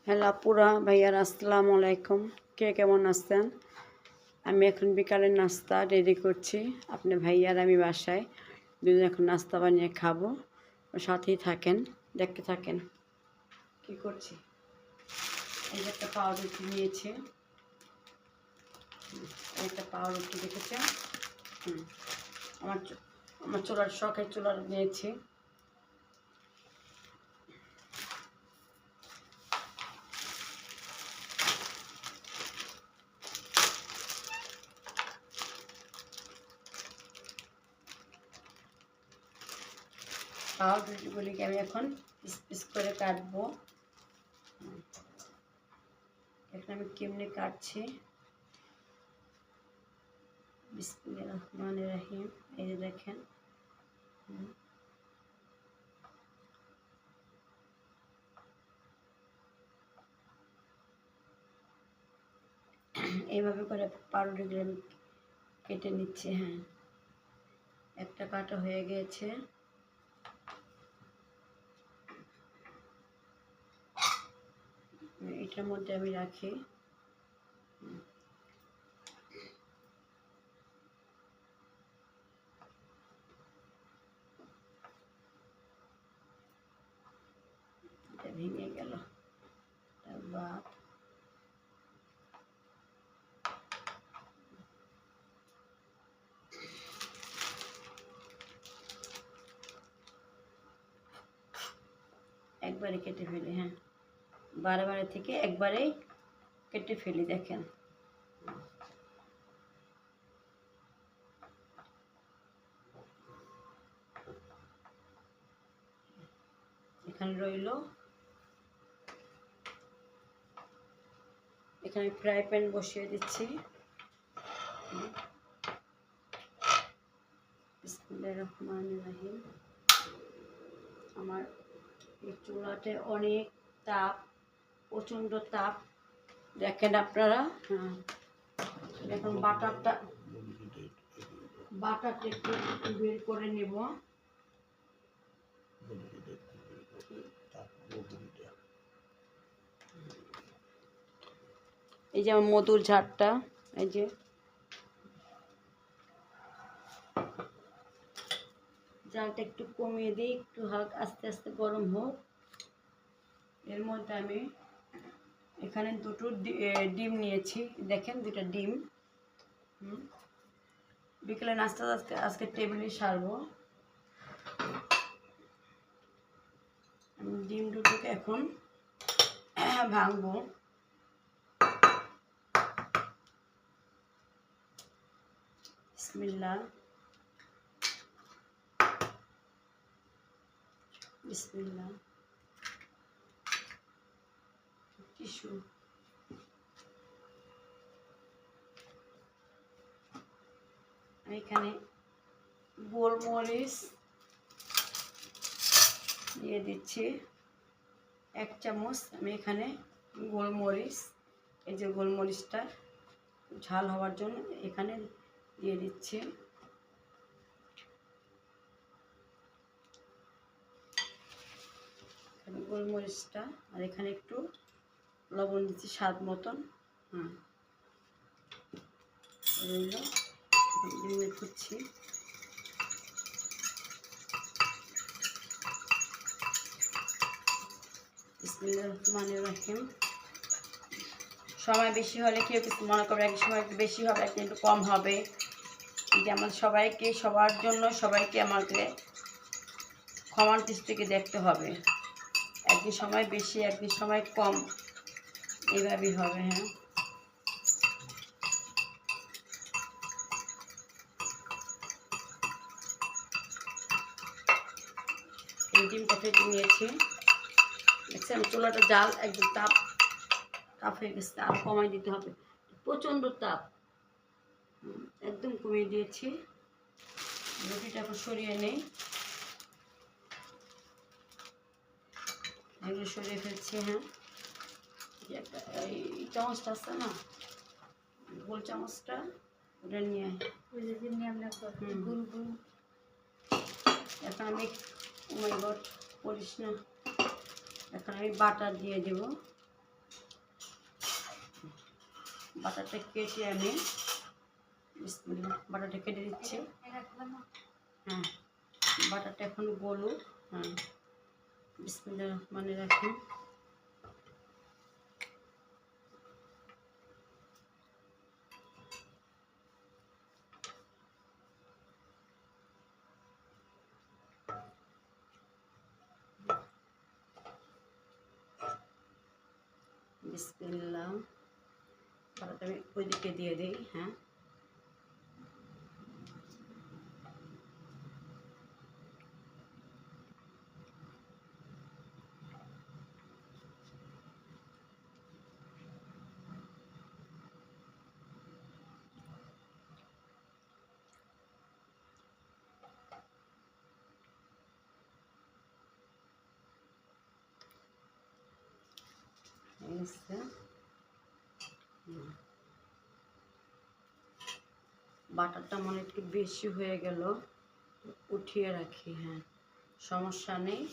Hello আপুরা ভাইয়ার আসসালামু আলাইকুম। কে কেমন আছেন? আমি এখন বিকালের নাস্তা রেডি করছি। আপনি ভাইয়ার আমি বাসায় দুজন এখন নাস্তা বানিয়ে খাবো। সাথেই থাকেন, দেখতে থাকেন কি করছি। এই যে একটা পাউরুটি নিয়েছি, একটা পাউরুটি দেখেছেন। আমার আমার চুলার শখের চুলার নিয়েছি। পাউরুটিগুলিকে আমি এখন পিস পিস করে কাটবো। এখন আমি কেমনে কাটছি, বিসমিল্লাহির রহমানির রহিম। এই যে দেখেন, এইভাবে করে পাউরুটিগুলো আমি কেটে নিচ্ছি। হ্যাঁ, একটা কাটা হয়ে গিয়েছে। এটার মধ্যে আমি রাখি। এটা ভেঙে গেল। বাদ একবারে কেটে ফেলি। হ্যাঁ, বারে থেকে একবারেই কেটে ফেলি। দেখেন, এখানে রইল। এখানে ফ্রাই প্যান বসিয়ে দিচ্ছি। বিসমিল্লাহির রহমানির রহিম। আমার এই চুলাতে অনেক তাপ, প্রচণ্ড তাপ। দেখেন আপনারা। হ্যাঁ, এখন বাটারটা একটু বের করে নেব। এই যে আমার মধুর ঝাড়টা, এই যে জালটা একটু কমিয়ে দিই, একটু হালকা আস্তে আস্তে গরম হোক। এর মধ্যে আমি এখানে দুটো ডিম নিয়েছি। দেখেন, দুটো ডিম। বিকেলে নাস্তা আজকে টেবিলে সারবো। ডিম দুটোকে এখন ভাঙবো। বিসমিল্লাহ, বিসমিল্লাহ। টিস্যু, এখানে গোলমরিচ দিয়ে দিচ্ছি 1 চামচ। আমি এখানে গোলমরিচ, এই যে গোলমরিচটা ঝাল হওয়ার জন্য এখানে দিয়ে দিচ্ছি। গোলমরিচটা, আর এখানে একটু লবণ দিচ্ছি স্বাদ মতন। রইল, ডিমে করছি। বিসমিল্লাহির রহমানির রহিম। সময় বেশি হলে কেউ কিছু মনে করবে, এক সময় একটু বেশি হবে, একদিন একটু কম হবে। যেমন সবাইকে, সবার জন্য সবাইকে আমাকে ক্ষমার দৃষ্টিতে দেখতে হবে। একদিন সময় বেশি, একদিন সময় কম, এইভাবেই হবে। হ্যাঁ, এই ডিমটা ফেটে নিয়েছি। দেখছেন চুলাটা জাল একদম তাপ হয়ে গেছে। আরও কমাই দিতে হবে, প্রচণ্ড তাপ। একদম কমিয়ে দিয়েছি। রুটিটা এখন সরিয়ে নেই। এগুলো সরিয়ে ফেলছি। হ্যাঁ, একটা এই চামচটা আছে না, গোল চামচটা, ওটা নিয়ে এখন আমি, ও মাই গড, করিস না। এখন আমি বাটার দিয়ে দেব। বাটারটা কেটে আমি বিসমিল্লাহ বাটারটা কেটে দিচ্ছি। হ্যাঁ, বাটারটা এখন গলুক। হ্যাঁ, বিসমিল্লাহির রহমানির রহিম। বিসমিল্লাহ, বাটারটা আমি ওইদিকে দিয়ে দিই। হ্যাঁ, বাটারটা মনে একটু বেশি হয়ে গেল, উঠিয়ে রাখি। হ্যাঁ, সমস্যা নেই,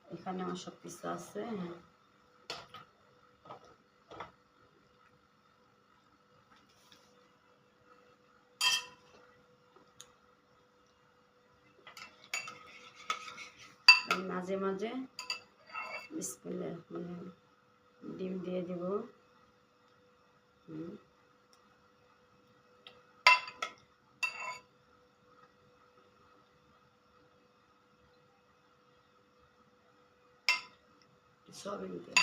এখানে আমার সব কিছু আছে। হ্যাঁ, মাঝে মাঝে বিসমিল্লাহ মানে ডিম দিয়ে দেব। সয়াবিন দিয়ে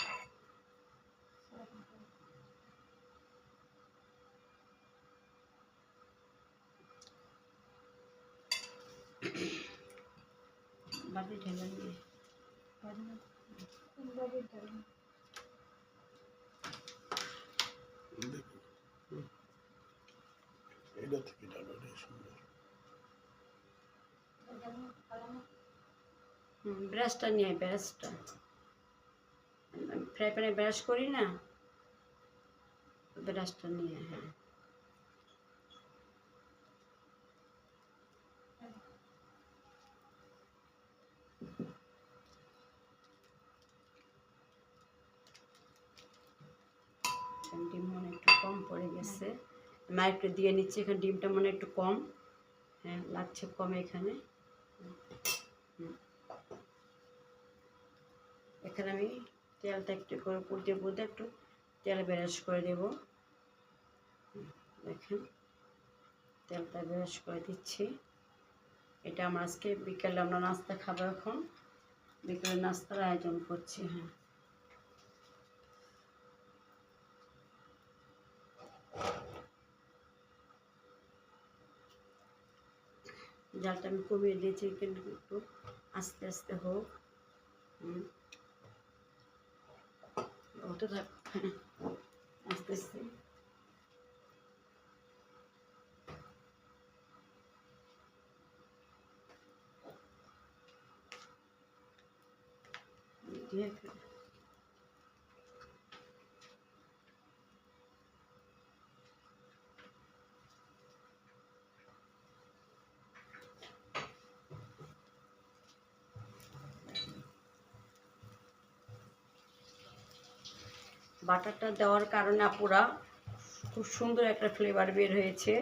বাটি ঢেলে দিয়ে এটা থেকে ডালো সুন্দর। ব্রাশটা নিয়ে ব্রাশটা ফ্রাই প্যানে ব্রাশ করি না, ব্রাশটা নিয়ে। হ্যাঁ, ডিম মনে একটু কম পড়ে গেছে, আমি একটু দিয়ে নিচ্ছি। এখানে ডিমটা মনে একটু কম, হ্যাঁ লাগছে কম এখানে। এখানে আমি তেলটা একটু করে পুড়তে পুড়তে একটু তেল ব্রাশ করে দেব। দেখেন, তেলটা ব্রাশ করে দিচ্ছি। এটা আমরা আজকে বিকেলে আমরা নাস্তা খাবো। এখন বিকেলে নাস্তার আয়োজন করছি। হ্যাঁ, জালটা আমি কমিয়ে দিয়েছি, কিন্তু একটু আস্তে আস্তে হোক। হতে থাক, আস্তে আস্তে। বাটারটা দেওয়ার কারণে আপুরা খুব সুন্দর একটা ফ্লেভার বের হয়েছে।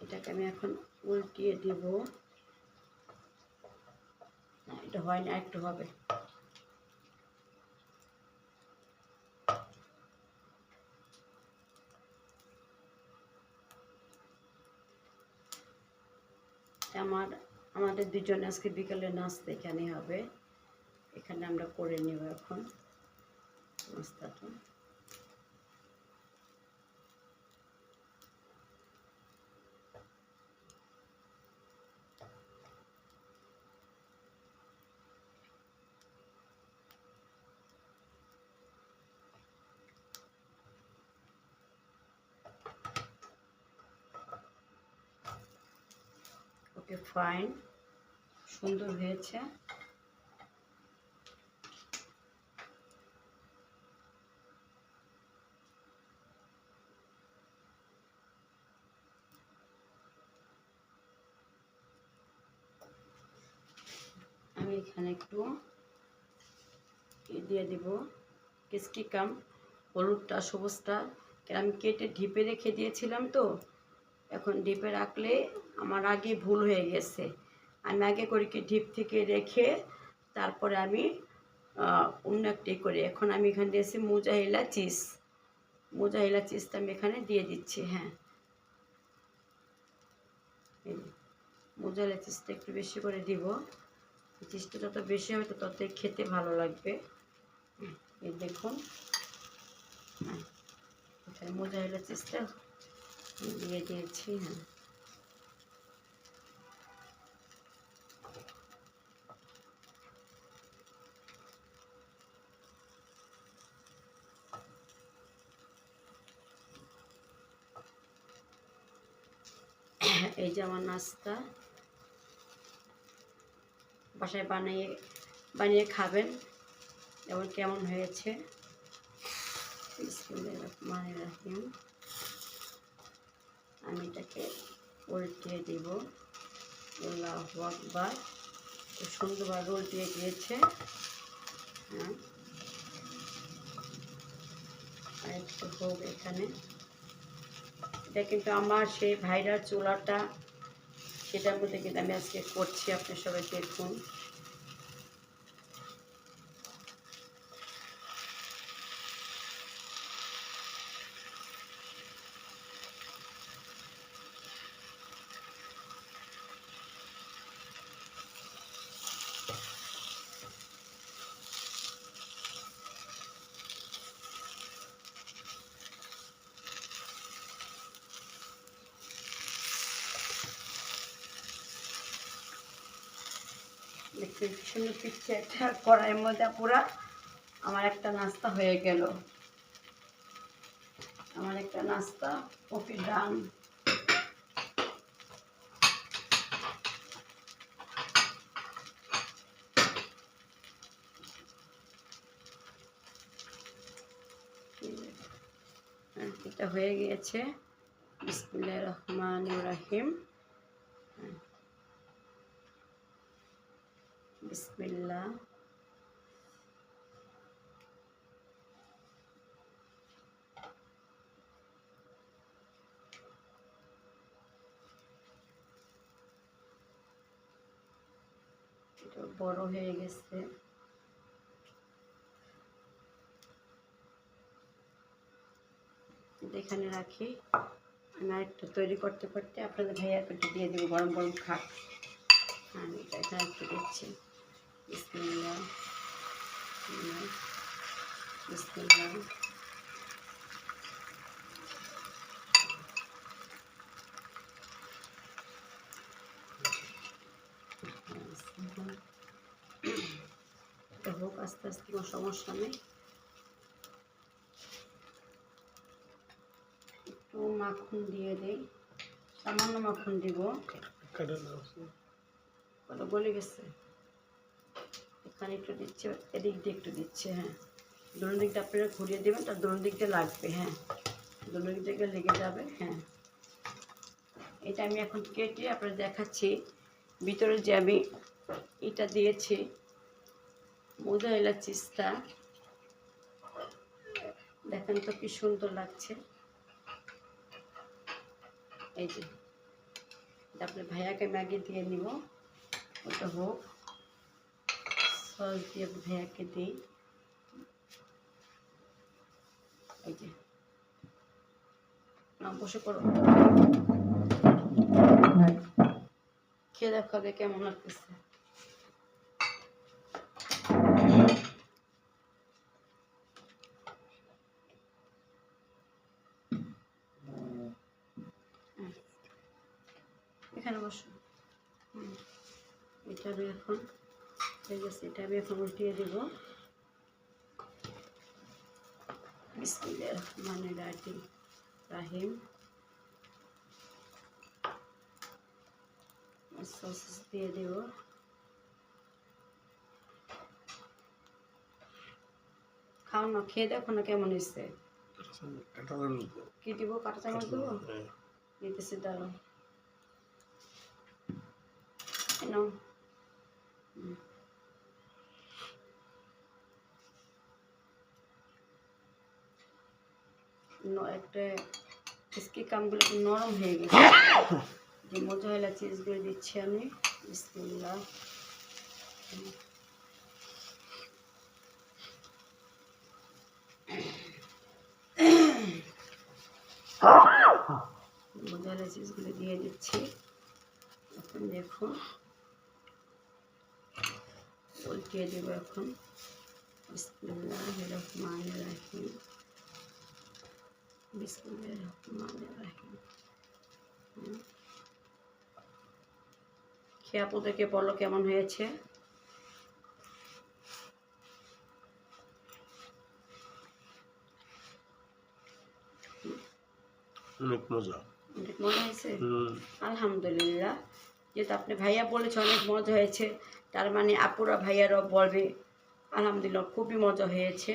এটাকে আমি এখন উল্টিয়ে দিব। এটা হয় না, একটু হবে। আমাদের দুজনে আজকে বিকেলে নাস্তা এখানে হবে, এখানে আমরা করে নেব এখন নাস্তাটা। ফাইন সুন্দর হয়েছে। আমি এখানে একটু দিয়ে দিব ক্যাপসিকাম, হলুদটা সবুজটা আমি কেটে ঢিপে রেখে দিয়েছিলাম, তো এখন ডিপে রাখলে আমার আগে ভুল হয়ে গেছে। আমি আগে করি কি ডিপ থেকে রেখে তারপরে আমি অন্য একটি করি। এখন আমি এখানে দিয়েছি মোজারেলা চিজ, মোজারেলা চিজটা আমি এখানে দিয়ে দিচ্ছি। হ্যাঁ, এই মোজারেলা চিজটা একটু বেশি করে দিব। চিজটা যত বেশি হবে তত খেতে ভালো লাগবে। এই দেখুন, হ্যাঁ এখানে মোজারেলা চিজটা দিয়ে দিয়েছি। হ্যাঁ, এই যে আমার নাস্তা বাসায় বানিয়ে খাবেন এবং কেমন হয়েছে। বিসমিল্লাহির রহমানির রহিম। আমি এটাকে উল্টিয়ে দিব। আল্লাহু আকবার। খুব সুন্দরভাবে উল্টিয়ে গিয়েছে। হ্যাঁ, আর একটু হোক এখানে। এটা কিন্তু আমার সেই ভাইরাল চুলাটা, সেটার মধ্যে কিন্তু আমি আজকে করছি, আপনি সবাই দেখুন। দেখতে সুন্দর পিচ্ছে একটা কড়াইয়ের মধ্যে পুরা আমার একটা নাস্তা হয়ে গেল। আমার একটা নাস্তা কফি ডান। এটা হয়ে গিয়েছে। বিসমিল্লাহির রহমানির রহিম। বিসমিল্লাহ। এটা বড় হয়ে গেছে। এখানে রাখি। আমি আরেকটা তৈরি করতে করতে আপনাদের ভাইয়াকে একটু দিয়ে দেবো, গরম গরম খাক। আমি এটা এখানে একটু দিচ্ছি। বিসমিল্লাহ, বিসমিল্লাহ। এটা হোক আস্তে আস্তে, কোনো সমস্যা নেই। একটু মাখন দিয়ে দিই, সামান্য মাখন দিব। ওটা গলে গেছে, এখানে একটু দিচ্ছে, এদিক দিয়ে একটু দিচ্ছে। হ্যাঁ, দোনো দিকটা আপনারা ঘুরিয়ে দেবেন, তার দোনো দিকটা লাগবে। হ্যাঁ, দোনো দিক থেকে লেগে যাবে। হ্যাঁ, এটা আমি এখন কেটে আপনাদের দেখাচ্ছি। ভিতরে যে আমি এটা দিয়েছি মোজারেলা চিজটা, দেখেন তো কি সুন্দর লাগছে। এই যে আপনার ভাইয়াকে ম্যাগি দিয়ে নিব, ওটা হোক। সস দিয়ে ভাইয়াকে দিই। এই যে বসে করো, খেয়ে দেখাবে কেমন লাগতেছে। এখানে বসো। এটা আমি এখন হয়ে গেছে, এটা আমি এখন উল্টিয়ে দেবো। বিসমিল্লাহির রহমানির রহিম। সস দিয়ে দেব। খাও না, খেয়ে দেখো না কেমন হয়েছে। এটা কি দিব, কাঁটা চামচ দেবো? হ্যাঁ। দিতেছি, দাঁড়াও। নাও। একটা ক্যাপসিকামগুলো একটু নরম হয়ে গেছে। যে মোজারেলা চিজগুলো দিচ্ছি আমি। বিসমিল্লাহ। মোজারেলা চিজগুলো দিয়ে দিচ্ছি। এখন দেখুন, উল্টিয়ে দেবো এখন। বিসমিল্লাহির রহমানির রহিম। বিসমিল্লাহির রহমানির রহিম। খেয়ে আপনাদেরকে বলো কেমন হয়েছে। অনেক মজা। অনেক মজা হয়েছে। আলহামদুলিল্লাহ। যেহেতু আপনি ভাইয়া বলেছে অনেক মজা হয়েছে, তার মানে আপুরা ভাইয়ারাও বলবে আলহামদুলিল্লাহ খুবই মজা হয়েছে।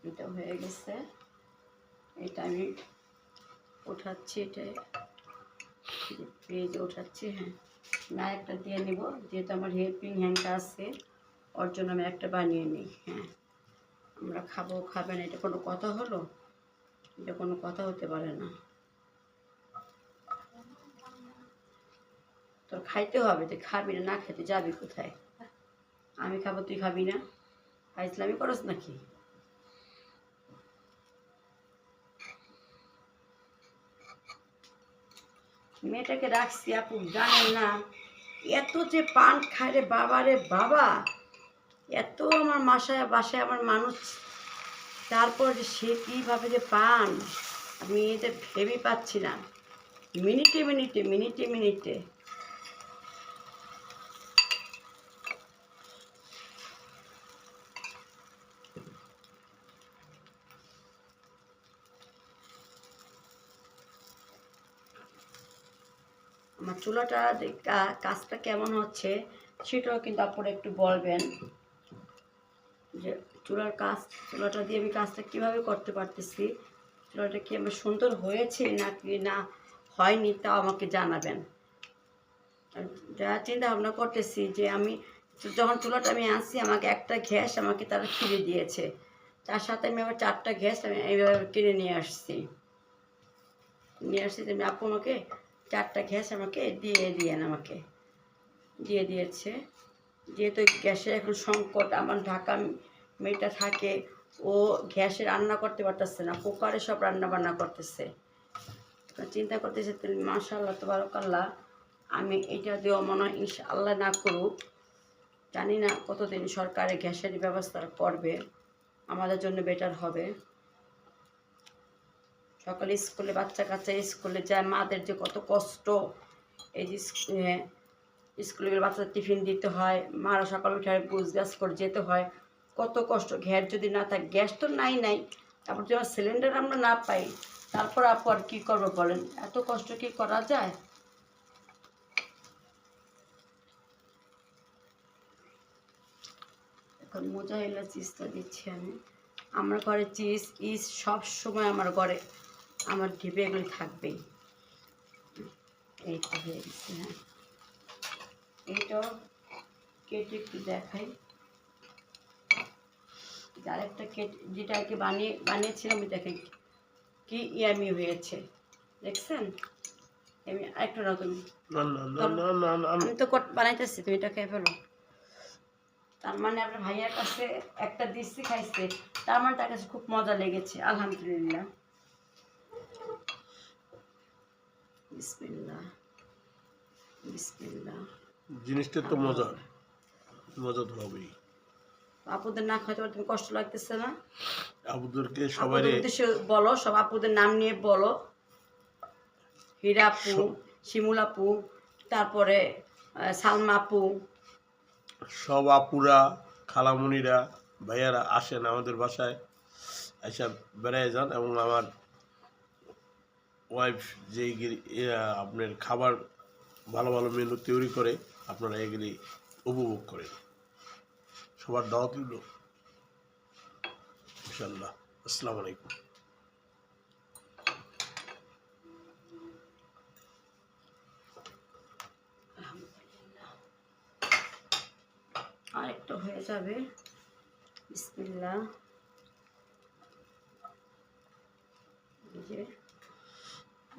এটা হয়ে গেছে, এটা আমি উঠাচ্ছি। এটা পেজে উঠাচ্ছি। হ্যাঁ, না একটা দিয়ে নিব, যেহেতু আমার হেল্পিং হ্যান্ডটা আছে, ওর জন্য আমি একটা বানিয়ে নিই। হ্যাঁ, আমরা খাবো খাবেন, এটা কোনো কথা হলো? এটা কোনো কথা হতে পারে না। তোর খাইতে হবে, তুই খাবি না, না খেতে যাবি কোথায়? আমি খাবো, তুই খাবি না? ফাইজলামি করস নাকি? মেয়েটাকে রাখছি আপু, জানেন না এত যে পান খায় রে বাবা, রে বাবা, এত আমার বাসায় আমার মানুষ, তারপর যে সে কীভাবে যে পান, আমি এটা ভেবে পাচ্ছি না। মিনিটে মিনিটে মিনিটে মিনিটে আমার চুলাটা কাজটা কেমন হচ্ছে সেটাও কিন্তু আপনারা একটু বলবেন, যে চুলাটা দিয়ে আমি কাজটা কীভাবে করতে পারতেছি, চুলাটা কি আমার সুন্দর হয়েছে নাকি না হয়নি, তাও আমাকে জানাবেন। যা চিন্তা ভাবনা করতেছি যে আমি যখন চুলাটা আমি আনছি, আমাকে একটা গ্যাস আমাকে তারা ফিরে দিয়েছে, তার সাথে আমি আবার 4টা গ্যাস আমি এইভাবে কিনে নিয়ে আসছি। তুমি আপু আমাকে 4টা গ্যাস আমাকে আমাকে দিয়ে দিয়েছে। যেহেতু গ্যাসের এখন সংকট, আমার ঢাকা মেয়েটা থাকে, ও গ্যাসে রান্না করতে পারতেছে না, কুকারে সব রান্না বান্না করতেছে। চিন্তা করতেছে তুমি মাশাআল্লাহ তাবারাকাল্লাহ, আমি এটা দিয়েও মনে হয় ইনশাআল্লাহ না করুক, জানি না কতদিন সরকারে গ্যাসের ব্যবস্থা করবে, আমাদের জন্য বেটার হবে। সকালে স্কুলে বাচ্চা কাচ্চা স্কুলে যায়, মাদের যে কত কষ্ট, এই যে স্কুলে বাচ্চাদের টিফিন দিতে হয়, মারা সকালে উঠে গুছ গাছ করে যেতে হয়, কত কষ্ট। গ্যাস যদি না থাকে, গ্যাস তো নাই, তারপর যদি আমার সিলিন্ডার আমরা না পাই, তারপর আপু আর কী করবো বলেন? এত কষ্ট কি করা যায়? এখন মোজারেলা চিজটা দিচ্ছি আমি। আমার ঘরে চিজ সব সময় আমার ঘরে, আমার ঢেপে এগুলি থাকবেই। এইটা হয়ে গেছে। হ্যাঁ, এইটাও কেটে একটু দেখাই। আরেকটা কেটে যেটা আর কি বানিয়েছিলাম, দেখেন কি ইয়ামি হয়েছে, দেখছেন? আমি আরেকটু না, তুমি আমি তো বানাইতেছি, তুমি এটা খেয়ে ফেলো। তার মানে আপনার ভাইয়ার কাছে একটা দিচ্ছি, খাইছে, তার মানে তার কাছে খুব মজা লেগেছে, আলহামদুলিল্লাহ। বিসমিল্লাহ বিসমিল্লাহ। জিনিসটা তো মজা তো হবেই। আপুদের না খাইতে তুমি কষ্ট লাগতেছে না? আপুদেরকে সবাই উদ্দেশ্যে বলো, সব আপুদের নাম নিয়ে বলো। হীরা আপু, শিমুল আপু, তারপরে সালমা আপু, সব আপুরা, খালামুনিরা, ভাইয়ারা আসেন আমাদের বাসায়, আইসা বেড়ায় যান এবং আমার ওয়াইফ যে আপনার খাবার ভালো ভালো মেনু তৈরি করে আপনারা এগুলি উপভোগ করেন। সবার দাওয়াত রইল ইনশাল্লাহ। আসসালামু আলাইকুম। আরেকটা হয়ে যাবে। বিসমিল্লাহ। এই যে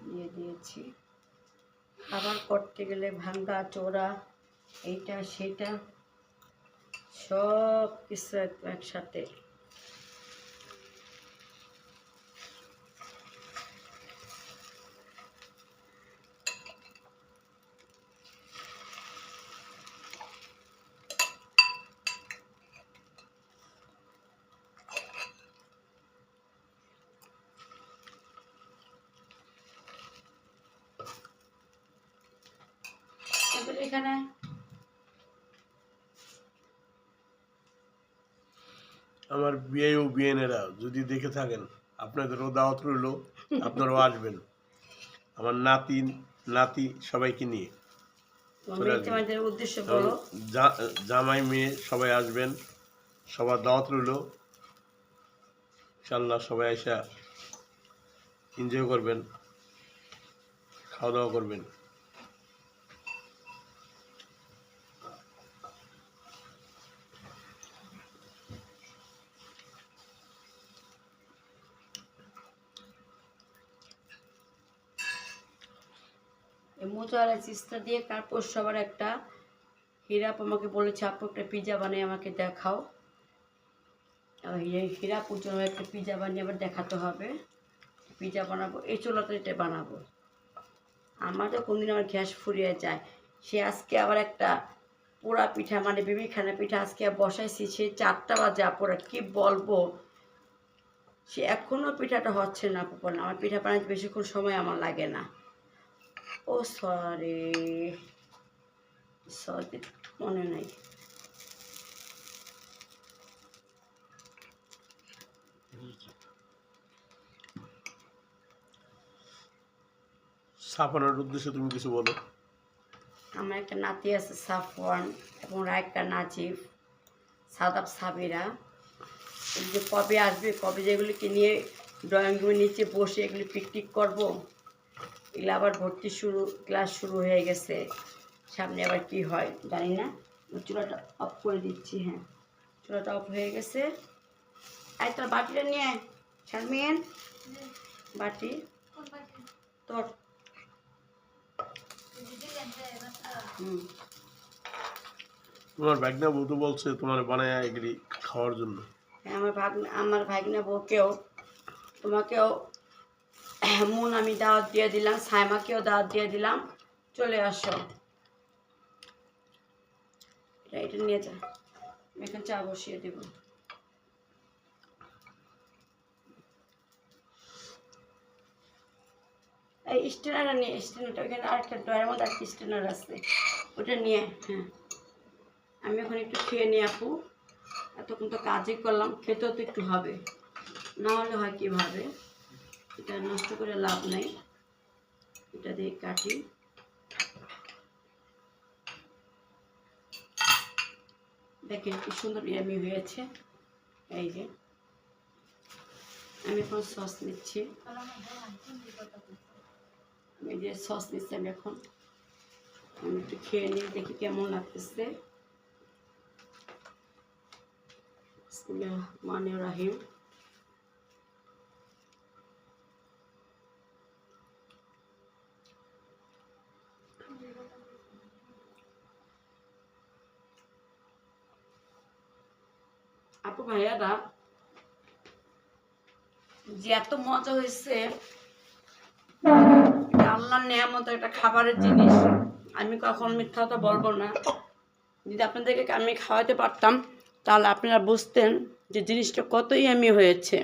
দিয়ে দিয়েছি। খাবার করতে গেলে ভাঙ্গা চোরা এইটা সেটা সব কিছু একসাথে। এবার এখানে আমার বিয়ে ও বিয়েনেরা যদি দেখে থাকেন আপনাদেরও দাওয়াত রইল, আপনারাও আসবেন আমার নাতি নাতি সবাইকে নিয়ে চলে আসবেন। আমাদের উদ্দেশ্য এবং বলো। জামাই মেয়ে সবাই আসবেন, সবার দাওয়াত রইল ইনশাল্লাহ। সবাই এসে এনজয় করবেন, খাওয়া দাওয়া করবেন। এই মোজারেলা চিজটা দিয়ে তারপর সবার একটা হীরাপ আমাকে বলেছে আপু একটা পিৎজা বানিয়ে আমাকে দেখাও। হীরাপুর জন্য একটা পিৎজা বানিয়ে আবার দেখাতে হবে। পিৎজা বানাবো এই চুলাতে এটা বানাবো। আমার তো কোনদিন আমার গ্যাস ফুরিয়ে যায়। সে আজকে আবার একটা পোড়া পিঠা মানে বিবিখানা পিঠা আজকে বসাইছি, সে 4টা বাজে আপুরা কি বলবো। সে এখনও পিঠাটা হচ্ছে না আপু বলেন। আমার পিঠা বানাইতে বেশিক্ষণ সময় আমার লাগে না। ও সরি সরি মনে নাই। সাফানোর উদ্দেশ্যে তুমি কিছু বলো। আমার একটা নাতি আছে সাফওয়ান এবং রায়কা নাজিফ, সাদাব সাবিরা। এই যে কবে আসবে, কবে যেগুলিকে নিয়ে ড্রয়িং রুমের নিচে বসে এগুলি পিকনিক করবো। এগুলো আবার ভর্তি শুরু, ক্লাস শুরু হয়ে গেছে, সামনে আবার কি হয় জানি না। চুলাটা অফ করে দিচ্ছি। হ্যাঁ, চুলাটা অফ হয়ে গেছে। আয় তোর বাটিটা নিয়ে আয় শারমিন, বাটি তোর। তোমার ভাগনা বউ তো বলছে তোমার বানায় এগুলি খাওয়ার জন্য। আমার ভাগনা বউকেও তোমাকেও মন আমি দাওয়াত দিয়ে দিলাম, সাইমাকেও দাওয়াত দিয়ে দিলাম, চলে আসো। এটা নিয়ে যা, আমি এখন চা বসিয়ে দেব। এই স্টেনারটা নিয়ে, স্টেনারটা ওইখানে আরেকটা ড্রয়ের মধ্যে একটা স্টেনার আছে, ওটা নিয়ে। হ্যাঁ, আমি এখন একটু খেয়ে নিই আপু। এতক্ষণ তো কাজই করলাম, খেতেও তো একটু হবে, না হলে হয় কীভাবে। এটা নষ্ট করে লাভ নাই, এটা দিয়ে কাটি। দেখেন কি সুন্দর ইয়ামি হয়েছে। এই যে আমি এখন সস নিচ্ছি, আমি যে সস নিচ্ছি আমি এখন। আমি একটু খেয়ে নিয়ে দেখি কেমন লাগতেছে। বিসমিল্লাহির রহমানির রহিম। আপু ভাইয়ারা যে এত মজা হয়েছে, আল্লাহর নেয়ামত একটা খাবারের জিনিস, আমি কখন মিথ্যা কথা বলবো না। যদি আপনাদেরকে আমি খাওয়াতে পারতাম তাহলে আপনারা বুঝতেন যে জিনিসটা কতই আমি হয়েছে।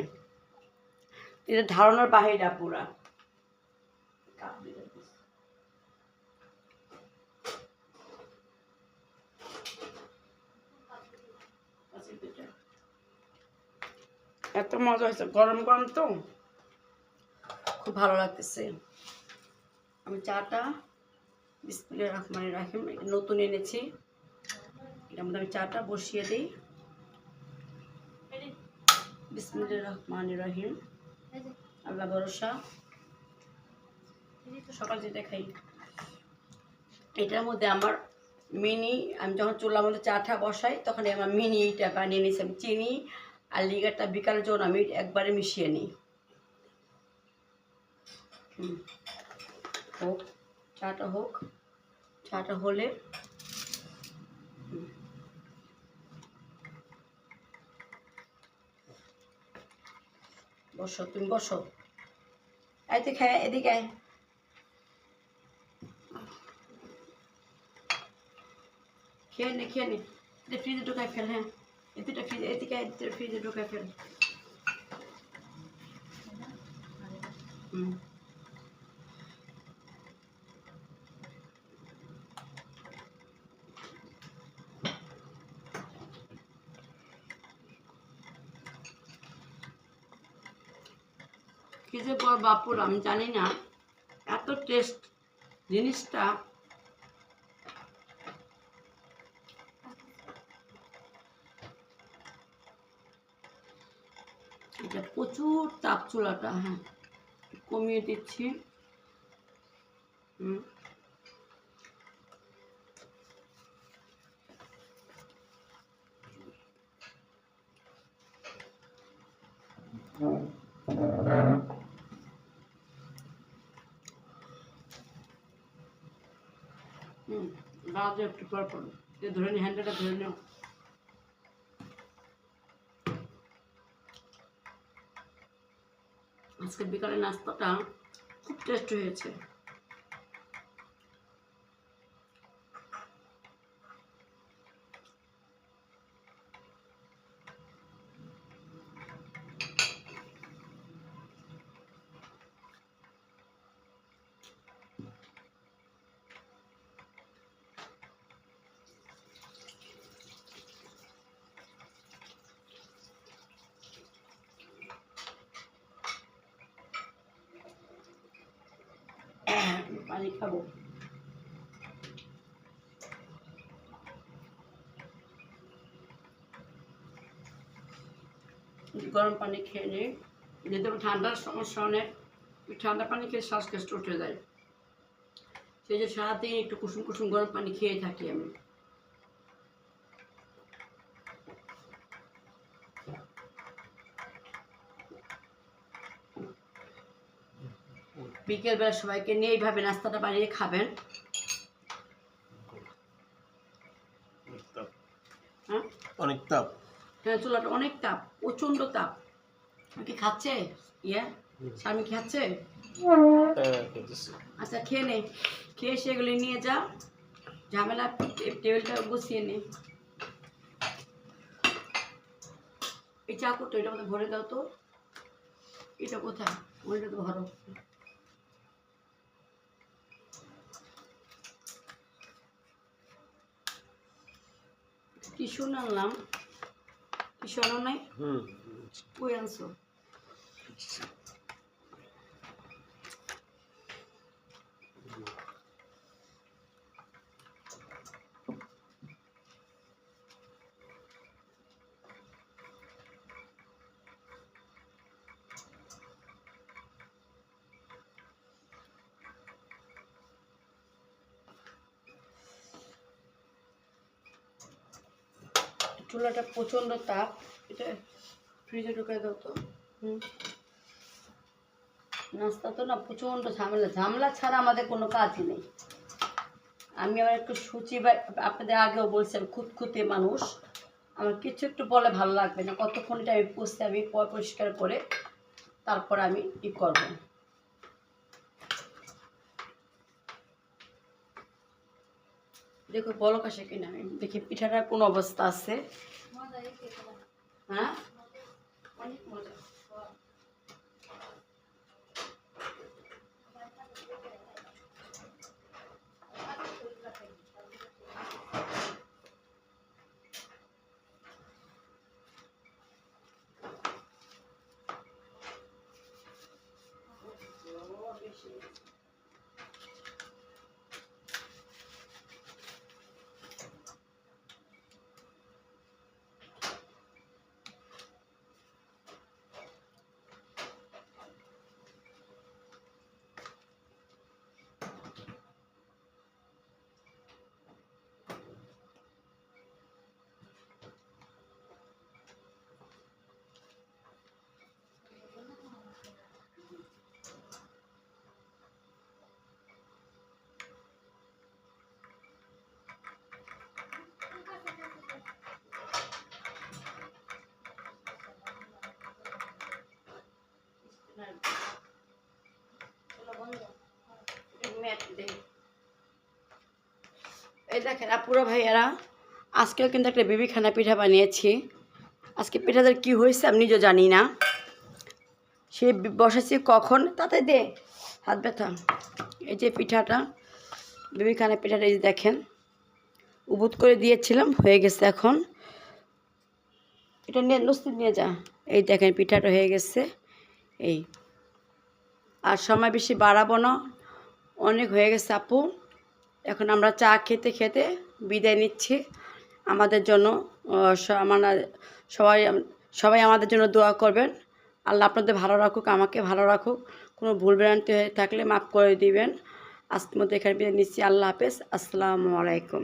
এটা ধারণার বাহিরে পুরা। এত মজা হয়েছে, গরম গরম তো খুব ভালো লাগতেছে। আমি চাটা বিসমিল্লাহির রহমানির রহিম নতুন এনেছি, এটার মধ্যে আমি চাটা বসিয়ে দিই। বিসমিল্লাহির রহমানির রহিম, আল্লাহ ভরসা, সকাল যেটা খাই। এটার মধ্যে আমার মিনি, আমি যখন চুলার মধ্যে চাটা বসাই তখন আমার মিনি এটা বানিয়ে নিয়েছি। আমি চিনি আর লিগারটা বিকালের জন্য আমি একবারে মিশিয়ে নিই। হোক চাটা, হোক চাটা হলে বসো, তুমি বসো, এদিকে খায়, এদিকে আয়। খেয়ে নে, খেয়ে নে, এটা ফ্রিজে ঢুকায় ফেল। হ্যাঁ, এদিকটা ফ্রিজে, এদিকে এদিকটা ফ্রিজে ঢুকায় ফেল। কি যে বল বাপুর, আমি জানি না এত টেস্ট জিনিসটা। এটা প্রচুর তাপ চুলাটা, হ্যাঁ কমিয়ে দিচ্ছি। গাছ একটু পর পর ধরে নি, হ্যান্ডেলটা ধরে নিও। আজকে বিকালে নাস্তাটা খুব টেস্ট হয়েছে। পানি খাবো, গরম পানি খেয়ে নিই। যেহেতু ঠান্ডার সমস্যা অনেক, ঠান্ডা পানি খেয়ে শ্বাসকষ্ট উঠে যায়, সেই যে সারাদিন একটু কুসুম কুসুম গরম পানি খেয়ে থাকি আমি। বিকেলবেলা সবাইকে নিয়ে এইভাবে নাস্তাটা বানিয়ে খাবেন। হ্যাঁ, অনেক তাপ, হ্যাঁ চুলাটা অনেক তাপ, প্রচণ্ড তাপ। কি খাচ্ছে? ইয়া স্বামী খাচ্ছে? আচ্ছা খেয়ে নে, খেয়ে সেগুলি নিয়ে যা, ঝামেলা টেবিলটা গুছিয়ে নে। এই চাকুটা এটা মধ্যে ভরে দাও তো, এটা কোথায়? ওইটা তো ভরো। টিস্যু আনলাম, টিস্যু আনো নাই? কই আনছো? চুলাটা প্রচণ্ড তাপ, এটা ফ্রিজে ঢুকাই দাও তো। নাস্তা তো না প্রচণ্ড ঝামেলা, ঝামেলা ছাড়া আমাদের কোনো কাজই নেই। আমি আবার একটু সূচি, আপনাদের আগেও বলছি আমি খুঁতখুঁতে মানুষ, আমার কিছু একটু বলে ভালো লাগবে না, কতক্ষণ এটা আমি পুষতে, আমি পরিষ্কার করে তারপর আমি ই করবো। দেখো বলক আসে কিনা, আমি দেখি পিঠাটার কোন অবস্থা আছে। হ্যাঁ অনেক মজা। এই দেখেন আপুরা ভাইয়ারা, আজকেও কিন্তু একটা বেবিখানা পিঠা বানিয়েছি। আজকে পিঠাদের কি হয়েছে আমি নিজেও জানি না। সে বসেছি কখন, তাতে দে হাত ব্যথা। এই যে পিঠাটা, বেবিখানা পিঠাটা এই যে দেখেন, উবুত করে দিয়েছিলাম, হয়ে গেছে। এখন এটা নিয়ে লস্যি নিয়ে যা। এই দেখেন পিঠাটা হয়ে গেছে। এই আর সময় বেশি বাড়াবো না, অনেক হয়ে গেছে আপু। এখন আমরা চা খেতে খেতে বিদায় নিচ্ছি। আমাদের জন্য সবাই সবাই আমাদের জন্য দোয়া করবেন। আল্লাহ আপনাদের ভালো রাখুক, আমাকে ভালো রাখুক। কোনো ভুল ভ্রান্তি হয়ে থাকলে মাফ করে দিবেন। আজকের মতো এখানে বিদায় নিচ্ছি। আল্লাহ হাফেজ, আসসালামু আলাইকুম।